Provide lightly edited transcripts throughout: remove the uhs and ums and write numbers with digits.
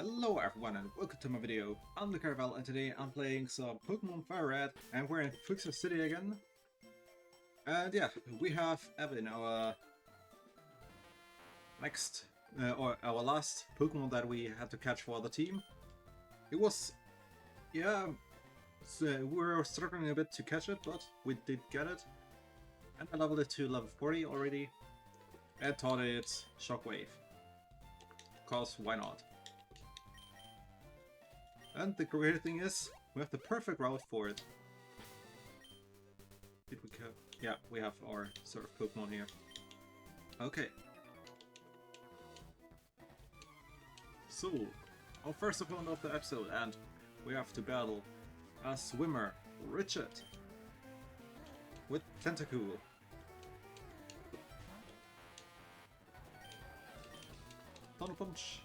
Hello everyone and welcome to my video. I'm the Caravel and today I'm playing some Pokemon Firered and we're in Fuchsia City again. And yeah, we have Evan, our next, or our last Pokemon that we had to catch for the team. It was, yeah, so we were struggling a bit to catch it, but we did get it. And I leveled it to level 40 already and taught it Shockwave. Cause why not? And the great thing is, we have the perfect route for it. Did we have? Yeah, we have our sort of Pokemon here. Okay. So, our first opponent of the episode, and we have to battle a swimmer, Roccat, with Tentacool. Thunder Punch.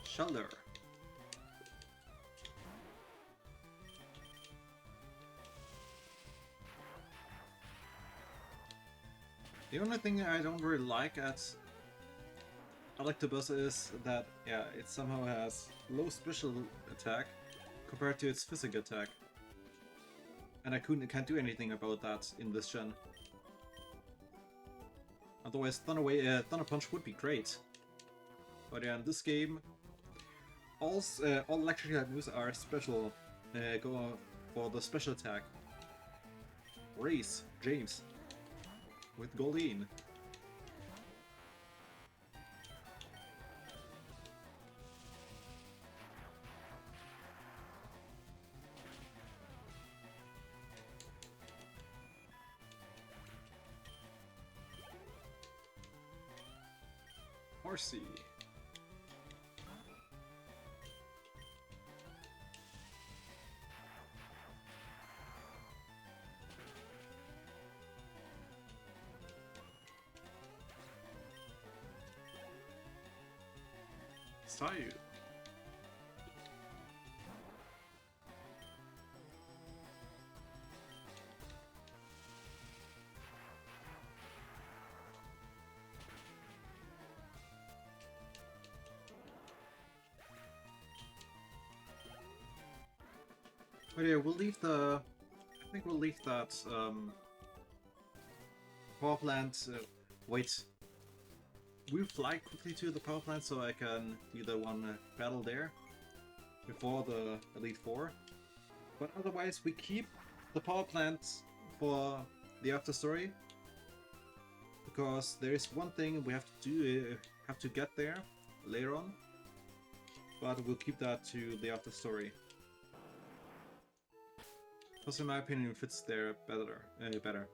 Shelter. The only thing I don't really like at Electabuzz is that, yeah, it somehow has low special attack compared to its physical attack. And I can't do anything about that in this gen. Otherwise, Thunder Punch would be great. But yeah, in this game, all electric type moves are special. Go for the special attack. Race James with Goldeen. Horsey. Sayu. But yeah, we'll leave the. I think we'll leave that power plant. Wait. We'll fly quickly to the power plant so I can do the one battle there before the Elite Four. But otherwise, we keep the power plant for the after story because there is one thing we have to do, have to get there later on. But we'll keep that to the after story. Because in my opinion, it fits there better.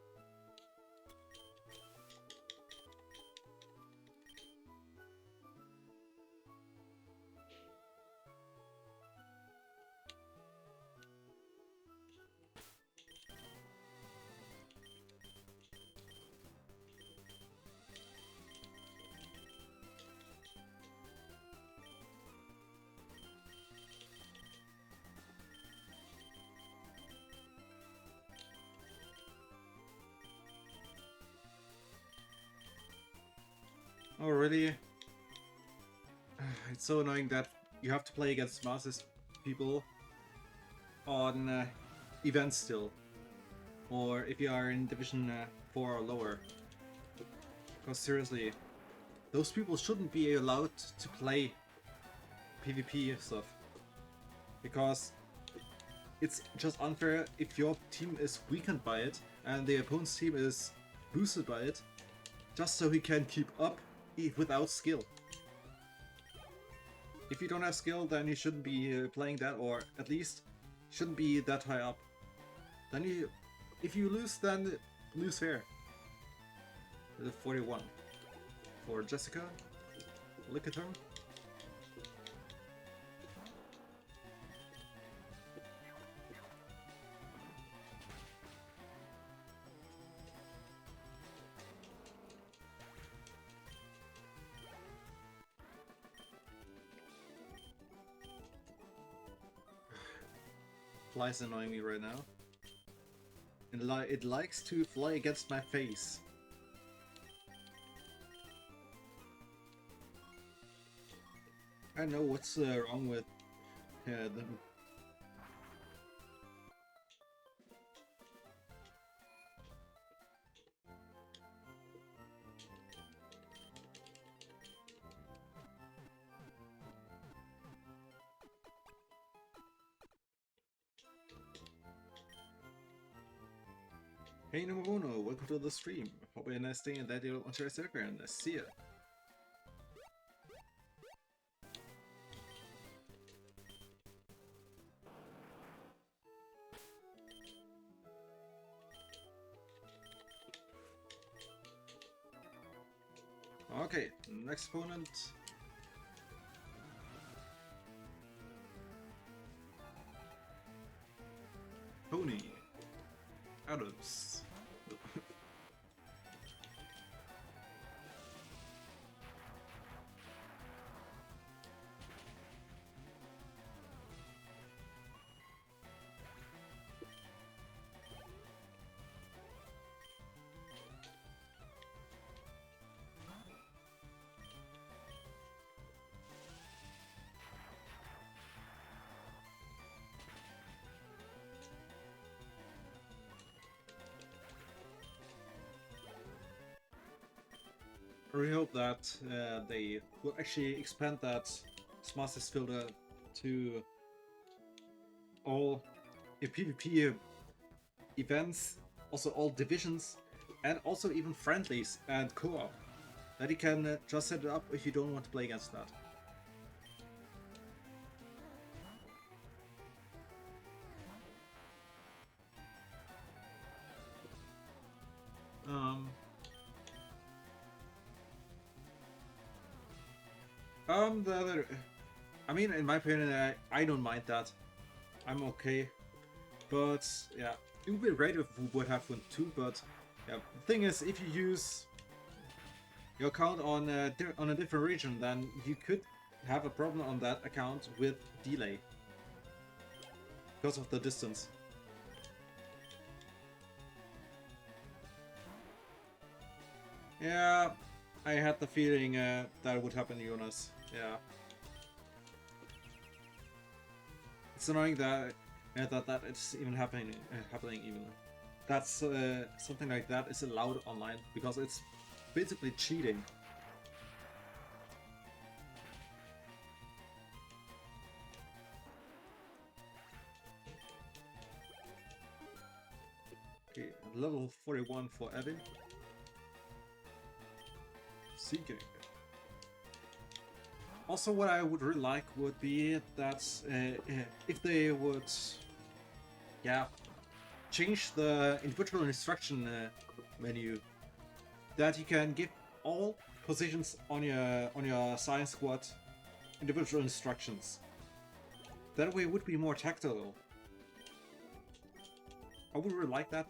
Oh really? It's so annoying that you have to play against Masters people on events still. Or if you are in Division 4 or lower. Because seriously, those people shouldn't be allowed to play PvP stuff. Because it's just unfair if your team is weakened by it and the opponent's team is boosted by it, just so he can keep up without skill. If you don't have skill, then you shouldn't be playing that, or at least shouldn't be that high up. Then if you lose, then lose fair. 41 for Jessica. Look at her. Fly's annoying me right now. and it likes to fly against my face. I don't know what's wrong with them. Hey number uno, welcome to the stream. Hope you had a nice day and that you don't want to Instagram. See ya. Okay, next opponent. Kone. Adams. I really hope that they will actually expand that smartest filter to all PvP events, also all divisions, and also even friendlies and co-op. That you can just set it up if you don't want to play against that. I mean, in my opinion, I don't mind that. I'm okay. But, yeah, it would be great if we would have one too, but, yeah, the thing is, if you use your account on a different region, then you could have a problem on that account with delay. Because of the distance. Yeah, I had the feeling that would happen, Jonas. Yeah. It's annoying that that it's even happening even. That's something like that is allowed online because it's basically cheating. Okay, level 41 for Eddie. Seeking. Also, what I would really like would be that if they would, yeah, change the individual instruction menu, that you can give all positions on your science squad individual instructions. That way, it would be more tactile. I would really like that.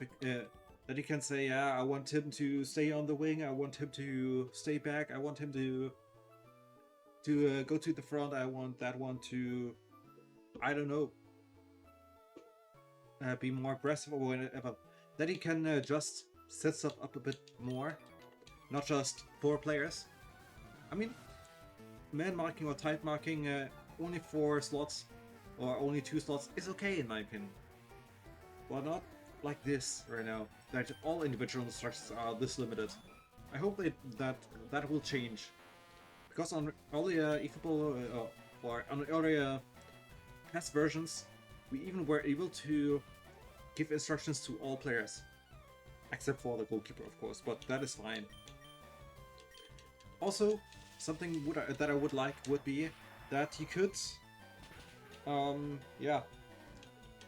That you can say, yeah, I want him to stay on the wing. I want him to stay back. I want him to go to the front. I want that one to, I don't know, be more aggressive or whatever. Then you can just set stuff up a bit more, not just 4 players. I mean, man marking or type marking only 4 slots or only 2 slots is okay in my opinion. But not like this right now, that all individual instructions are this limited. I hope that will change. Because on earlier eFootball or on earlier past versions, we even were able to give instructions to all players. Except for the goalkeeper, of course, but that is fine. Also, something that I would like would be that you could, yeah,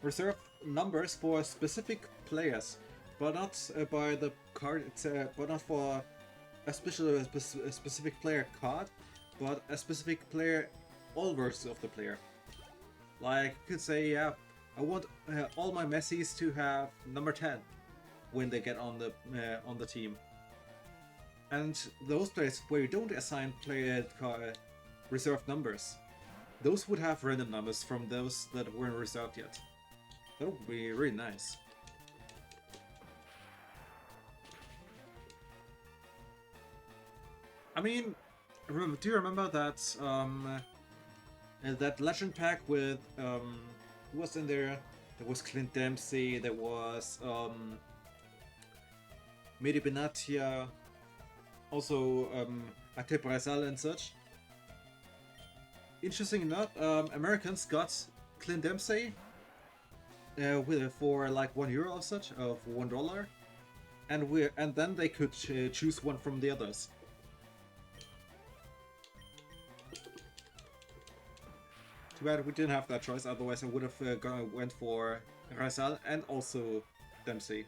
reserve numbers for specific players, but not by the card, but not for a specific player card, but a specific player, all versions of the player. Like, you could say, yeah, I want all my Messis to have number 10 when they get on the team. And those players where you don't assign player reserved numbers, those would have random numbers from those that weren't reserved yet. That would be really nice. I mean, do you remember that legend pack with who was in there? There was Clint Dempsey. There was Mehdi Benatia, also Ate Brazal and such. Interesting enough, Americans got Clint Dempsey for like €1 or such, of $1, and then they could choose one from the others. Too bad we didn't have that choice. Otherwise, I would have went for Razal and also Dempsey.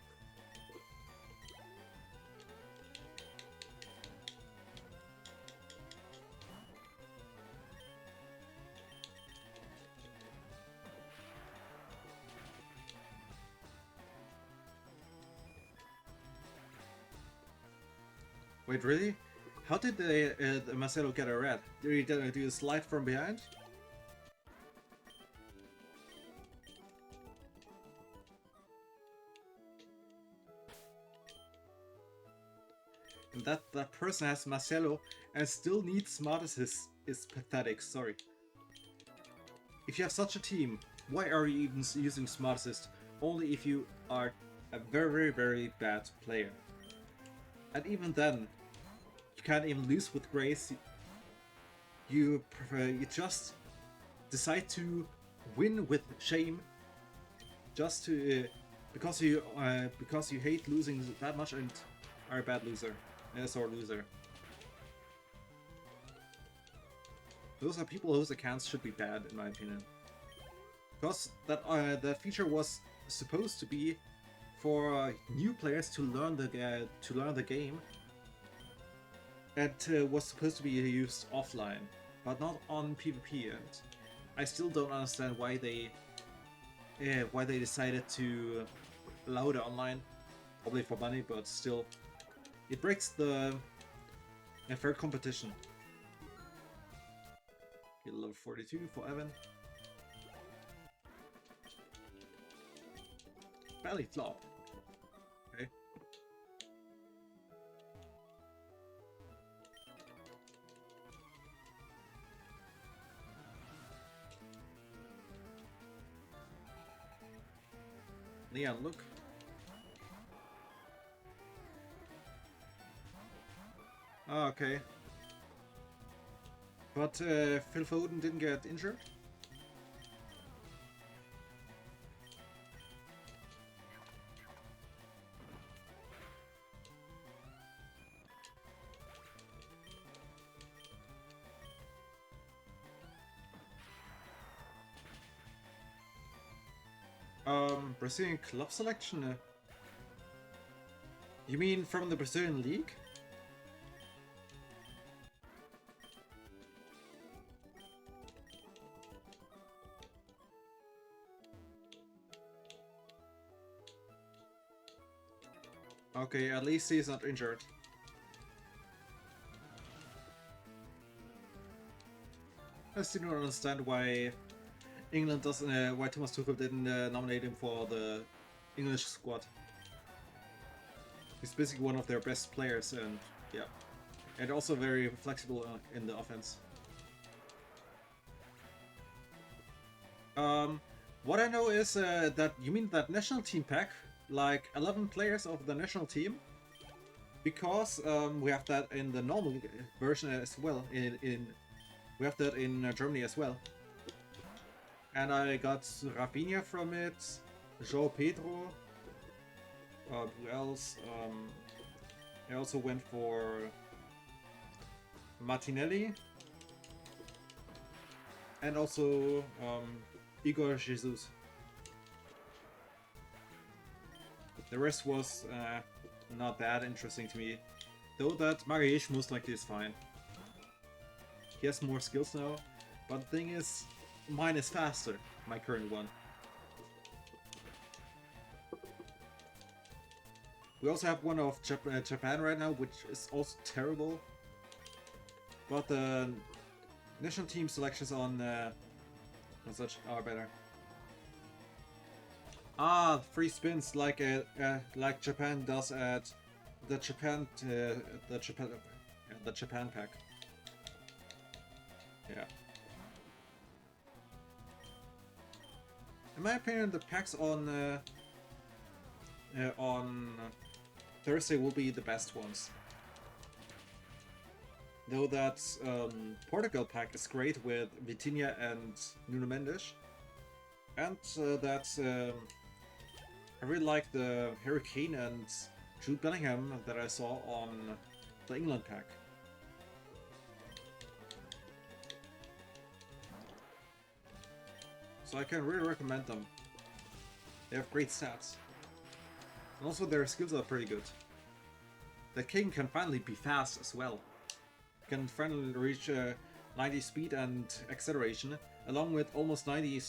Wait, really? How did Marcelo get a red? Did he do a slide from behind? And that person has Marcelo and still needs Smart Assist is pathetic, sorry. If you have such a team, why are you even using Smart Assist? Only if you are a very, very bad player. And even then, you can't even lose with grace. You just decide to win with shame, just to because you hate losing that much and are a bad loser, sore loser. Those are people whose accounts should be bad, in my opinion. Because that feature was supposed to be for new players to learn the game, and was supposed to be used offline, but not on PvP. And I still don't understand why they decided to allow it online. Probably for money, but still, it breaks the fair competition. Get level 42 for Evan. Belly flop. Okay. Neon, look. Oh, okay. But Phil Foden didn't get injured? Brazilian club selection? You mean from the Brazilian league? Okay, at least he's not injured. I still don't understand why England doesn't. Why Thomas Tuchel didn't nominate him for the English squad. He's basically one of their best players, and yeah, and also very flexible in the offense. What I know is that you mean that national team pack, like 11 players of the national team, because we have that in the normal version as well. We have that in Germany as well. And I got Rafinha from it, João Pedro. Who else? I also went for Martinelli, and also Igor Jesus. The rest was not that interesting to me, though that Magalhães most likely is fine. He has more skills now, but the thing is, mine is faster, my current one. We also have one of Japan right now, which is also terrible. But the national team selections on such are better. Ah, free spins like like Japan does at the Japan the Japan pack. Yeah. In my opinion, the packs on Thursday will be the best ones. Though that Portugal pack is great with Vitinha and Nuno Mendes. And I really like the Hurricane and Jude Bellingham that I saw on the England pack. So I can really recommend them. They have great stats. And also their skills are pretty good. The King can finally be fast as well. Can finally reach 90 speed and acceleration, along with almost 90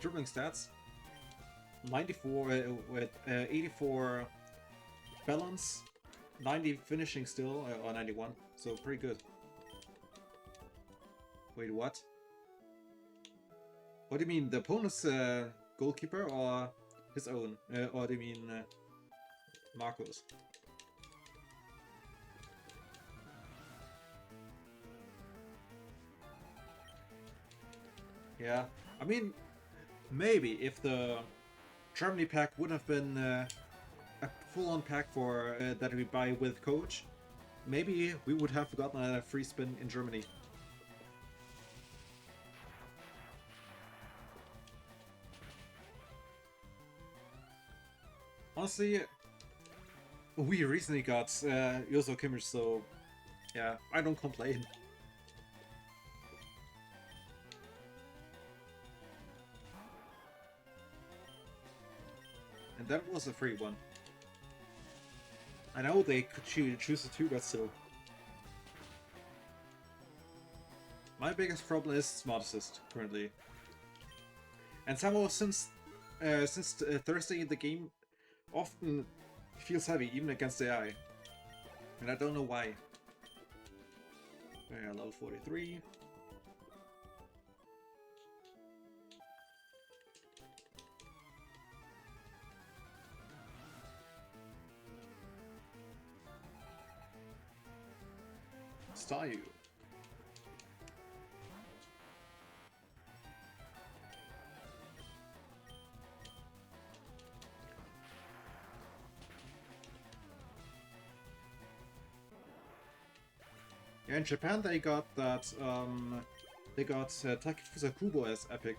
dribbling stats. 94 with 84 balance, 90 finishing still, or 91, so pretty good. Wait, what? What do you mean, the opponent's goalkeeper or his own? Or do you mean Marco's? Yeah, I mean, maybe if the Germany pack would have been a full-on pack for that we buy with coach, maybe we would have gotten a free spin in Germany. Honestly, we recently got Yoso Kimmich, so yeah, I don't complain. And that was a free one. I know they could choose the two, but still. My biggest problem is Smart Assist currently. And somehow since Thursday the game often feels heavy, even against AI. And I don't know why. Yeah, level 43. Style. Yeah, in Japan they got that they got Takifusa Kubo as epic,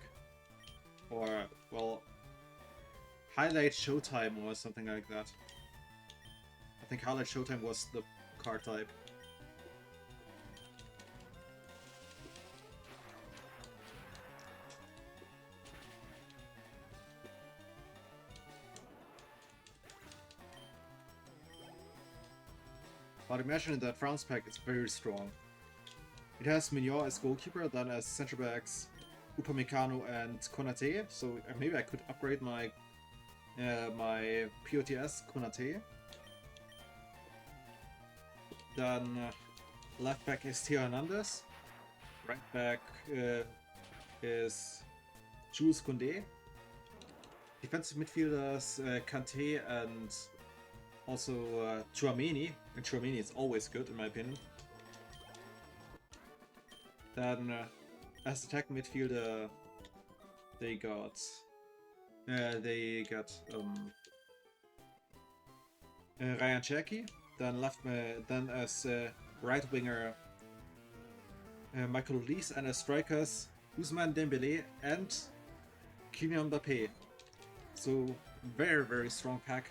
or well, Highlight Showtime or something like that. I think Highlight Showtime was the card type. But imagine that France pack is very strong. It has Mignon as goalkeeper, then as center backs Upamecano and Konate, so maybe I could upgrade my my POTS Konate. Then left back is Theo Hernandez, right back is Jules Koundé. Defensive midfielders Kante and also Tchouaméni, and Tchouaméni is always good in my opinion. Then as attack midfielder they got Ryan Cherky. Then then as right winger Michael Olise, and as strikers Ousmane Dembélé and Kylian Mbappé. So very strong pack.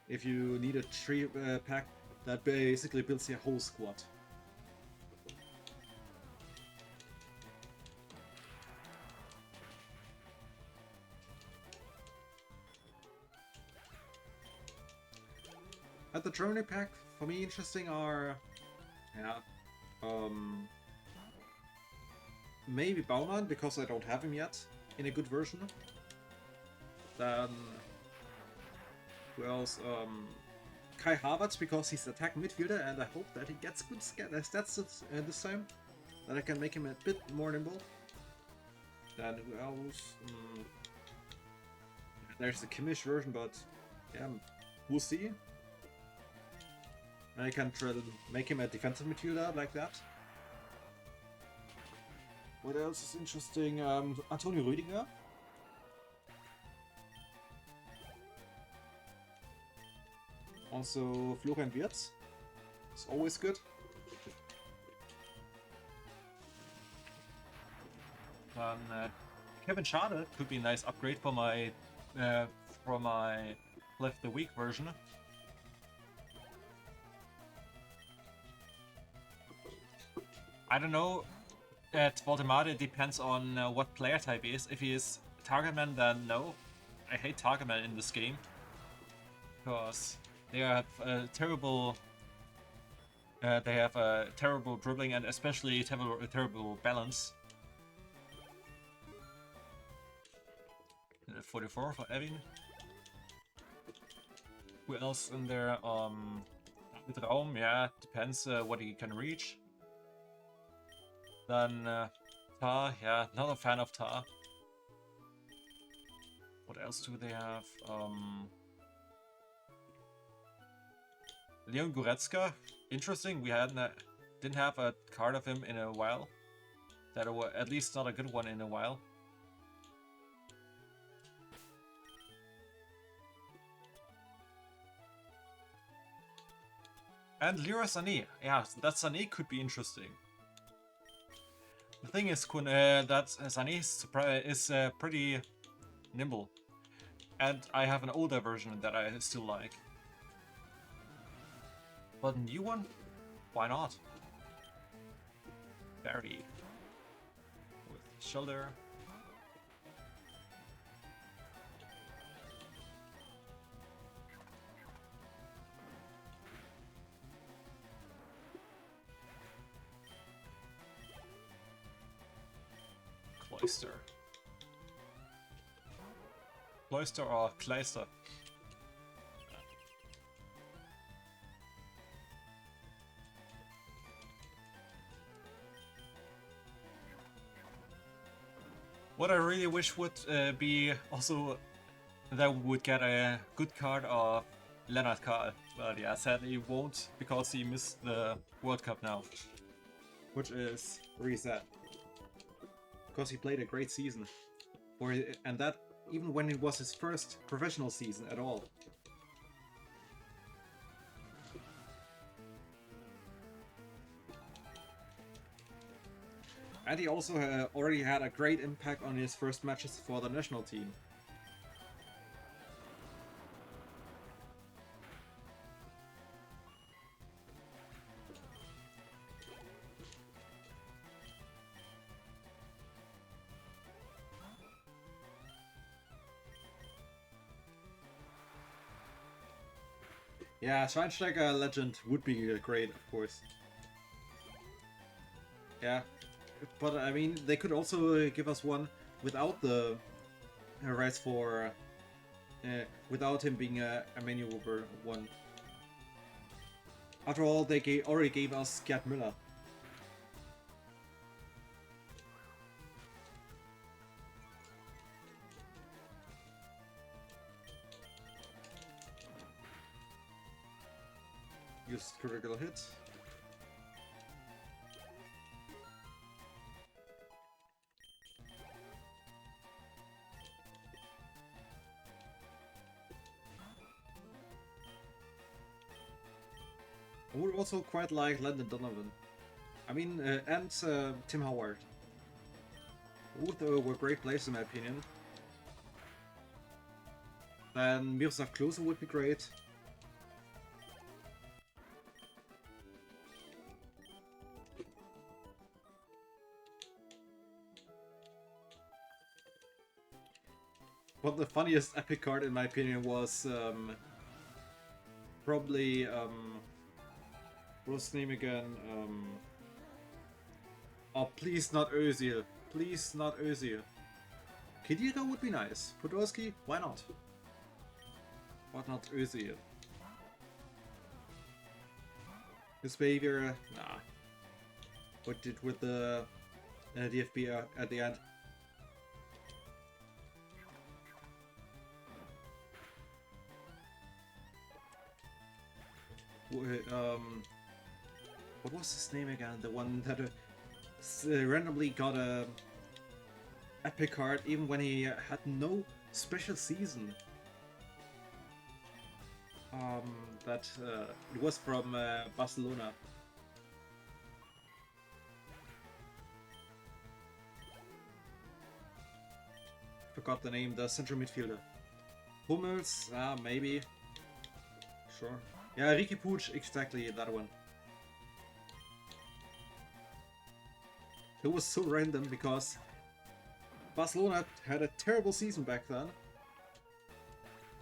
If you need a tree pack that basically builds your whole squad. At the Germany pack, for me interesting are, maybe Baumann, because I don't have him yet in a good version. Then who else? Kai Havertz, because he's attack midfielder, and I hope that he gets good stats this time, that I can make him a bit more nimble. Then who else? There's the Kimmich version, but yeah, we'll see. And I can try to make him a defensive midfielder like that. What else is interesting? Antonio Rüdiger. Also Florian Wirtz. It's always good. Kevin Schade could be a nice upgrade for my Left the Week version. I don't know. At Voldemort, it depends on what player type he is. If he is target man, then no. I hate target man in this game because they have a terrible. They have a terrible dribbling and especially terrible balance. 44 for Evin. Who else in there? With Raum, yeah, depends what he can reach. Then Tar, yeah, not a fan of Tar. What else do they have? Leon Goretzka, interesting. We didn't have a card of him in a while. That was at least not a good one in a while. And Leroy Sané, yeah, that Sané could be interesting. The thing is, that Sané is pretty nimble. And I have an older version that I still like. But a new one? Why not? Barry. With shoulder. Cloister. Cloister or Kleister? What I really wish would be also that we would get a good card of Leonard Karl. But yeah, sadly he won't because he missed the World Cup now. Which is really sad. Because he played a great season. And that even when it was his first professional season at all. And he also already had a great impact on his first matches for the national team. Yeah, Schweinsteiger Legend would be great, of course. Yeah, but I mean, they could also give us one without the rights for, without him being a manual one. After all, they already gave us Gerd Müller. Use critical hit. I would also quite like Landon Donovan. I mean, and Tim Howard. Both were great players in my opinion. Then Miroslav Klose would be great. But the funniest epic card in my opinion was probably what's his name again? Oh, please not Özil. Please not Özil. Khedira would be nice. Podolski, why not? But not Özil. His behavior, nah. What did with the DFB at the end? what was his name again? The one that randomly got a epic card even when he had no special season. That it was from Barcelona. Forgot the name. The central midfielder. Hummels, maybe. Sure. Yeah, Ricky Puig, exactly that one. It was so random because Barcelona had a terrible season back then,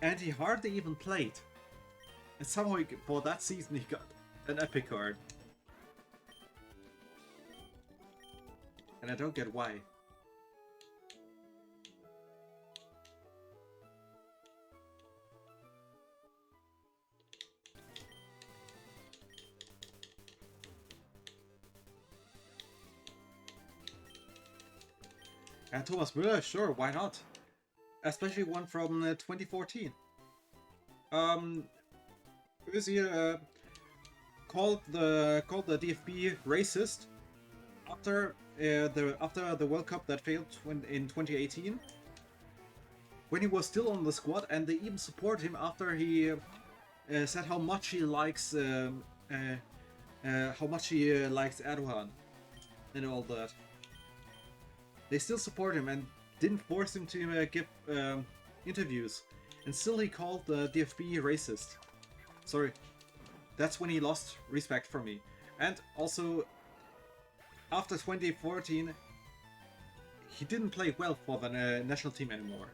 and he hardly even played. And somehow for that season he got an epic card. And I don't get why. And Thomas Müller, sure, why not? Especially one from 2014. Özil called the DFB racist after the World Cup that failed in 2018, when he was still on the squad, and they even support him after he said how much he likes Erdogan and all that. They still support him and didn't force him to give interviews, and still he called the DFB racist. Sorry, that's when he lost respect for me. And also, after 2014, he didn't play well for the national team anymore.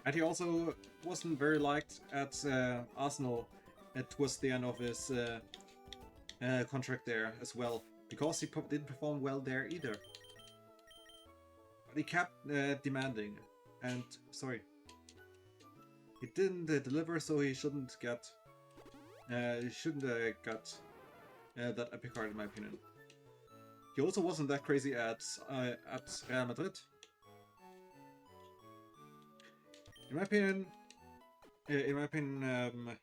And he also wasn't very liked at Arsenal towards the end of his contract there as well, because he didn't perform well there either. But he kept demanding, and sorry, he didn't deliver, so he shouldn't get that epic card in my opinion. He also wasn't that crazy at Real Madrid. In my opinion,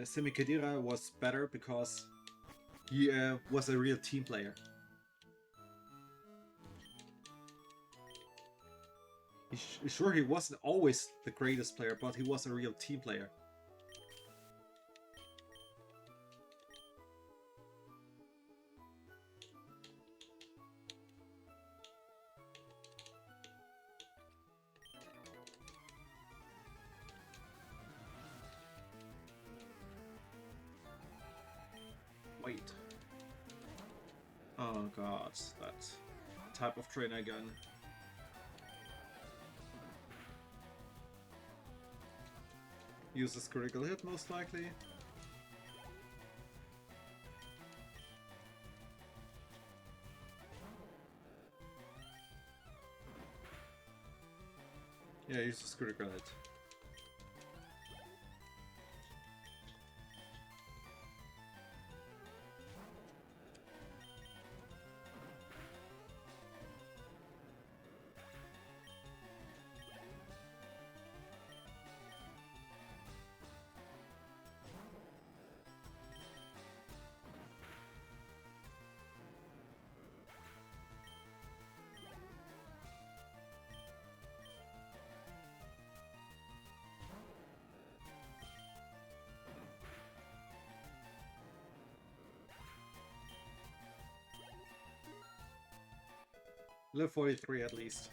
Semi Khedira was better because he was a real team player. Sure, he wasn't always the greatest player, but he was a real team player. Wait. Oh god, that type of train again. Uses critical hit most likely. Yeah, uses critical hit. Level 43 at least.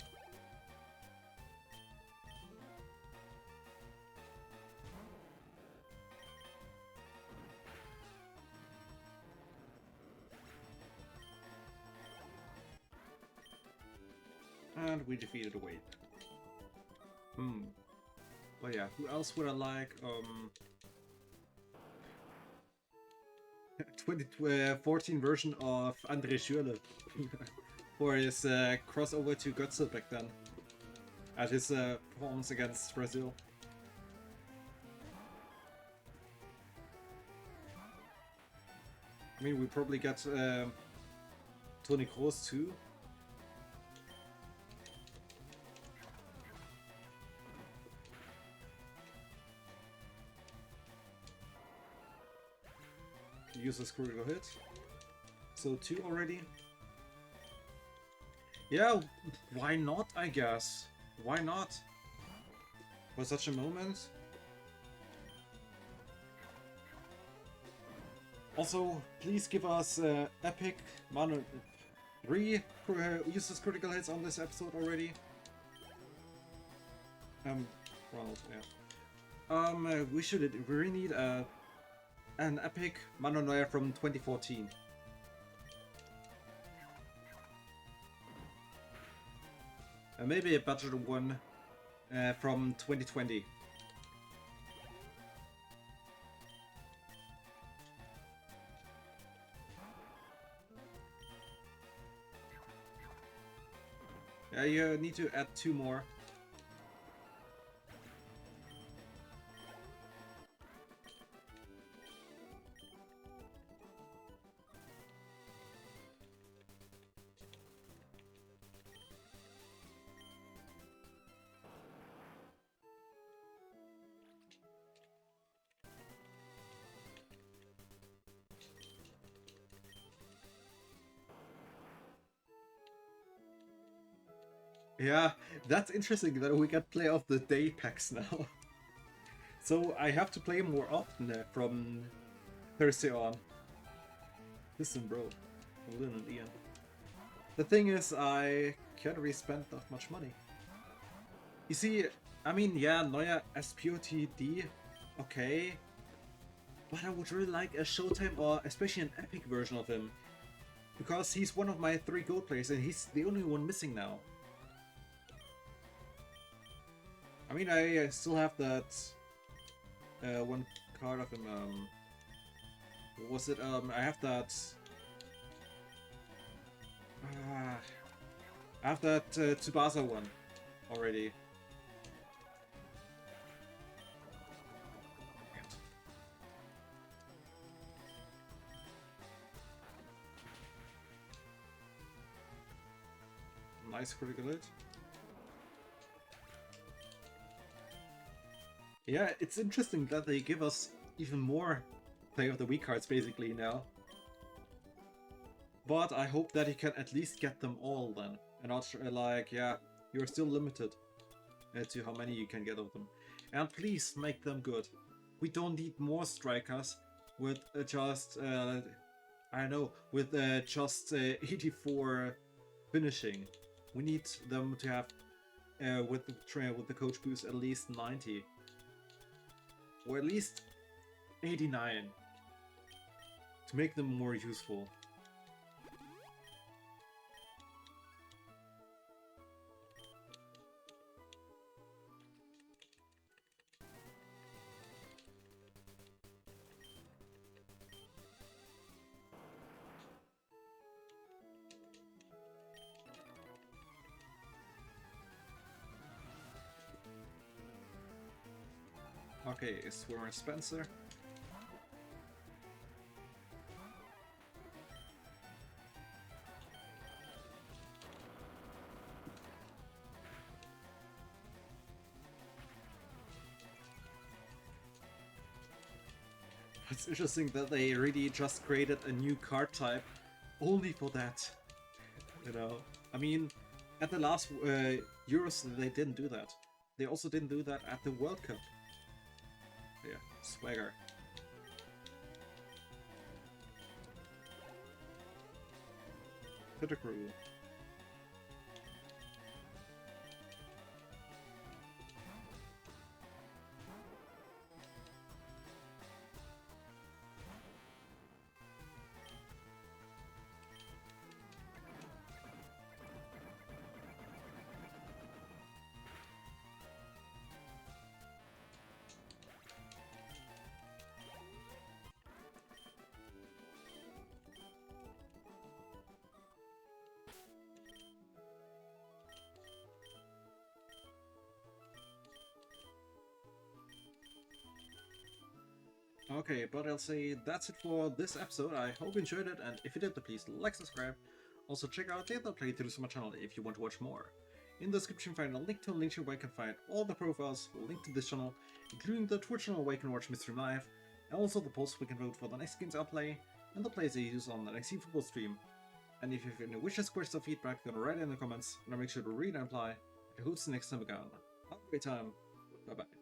And we defeated a wave. But yeah, who else would I like? 2014 version of André Schürrle. For his crossover to Götze back then, at his performance against Brazil. I mean, we probably get Toni Kroos too. uses critical hit. So 2 already. Yeah, why not, I guess? Why not? For such a moment. Also, please give us epic mana 3 uses critical hits on this episode already. Ronald, yeah. We really need an epic Manonoya from 2014. And maybe a budget one from 2020. Yeah, you need to add 2 more. Yeah, that's interesting that we got play of the day packs now. So I have to play more often from Thursday on. Listen, bro. Lynn and Ian. The thing is, I can't really spend that much money. You see, I mean, yeah, Neuer SPOTD, okay. But I would really like a Showtime or especially an epic version of him. Because he's one of my 3 gold players and he's the only one missing now. I mean, I still have that one card of him. What was it? I have that. I have that Tsubasa one already. Nice critical hit. Yeah, it's interesting that they give us even more Play of the Week cards basically now. But I hope that you can at least get them all then. And not like, yeah, you're still limited to how many you can get of them. And please make them good. We don't need more strikers with just, I don't know, with just 84 finishing. We need them to have, with the coach boost, at least 90. Or at least 89 to make them more useful. Okay, Swimmer Spencer. It's interesting that they really just created a new card type only for that. You know, I mean, at the last Euros they didn't do that. They also didn't do that at the World Cup. Yeah, swagger. Critical. Okay, but I'll say that's it for this episode. I hope you enjoyed it, and if you did, then please like, subscribe. Also check out the other playthroughs on my channel if you want to watch more. In the description find a link to a link where you can find all the profiles linked to this channel, including the Twitch channel where you can watch me stream live, and also the polls we can vote for the next games I'll play, and the plays I use on the next eFootball stream. And if you have any wishes, questions, or feedback, then write it in the comments, and I'll make sure to read and reply. And who's the next time again? Have a great time. Bye bye.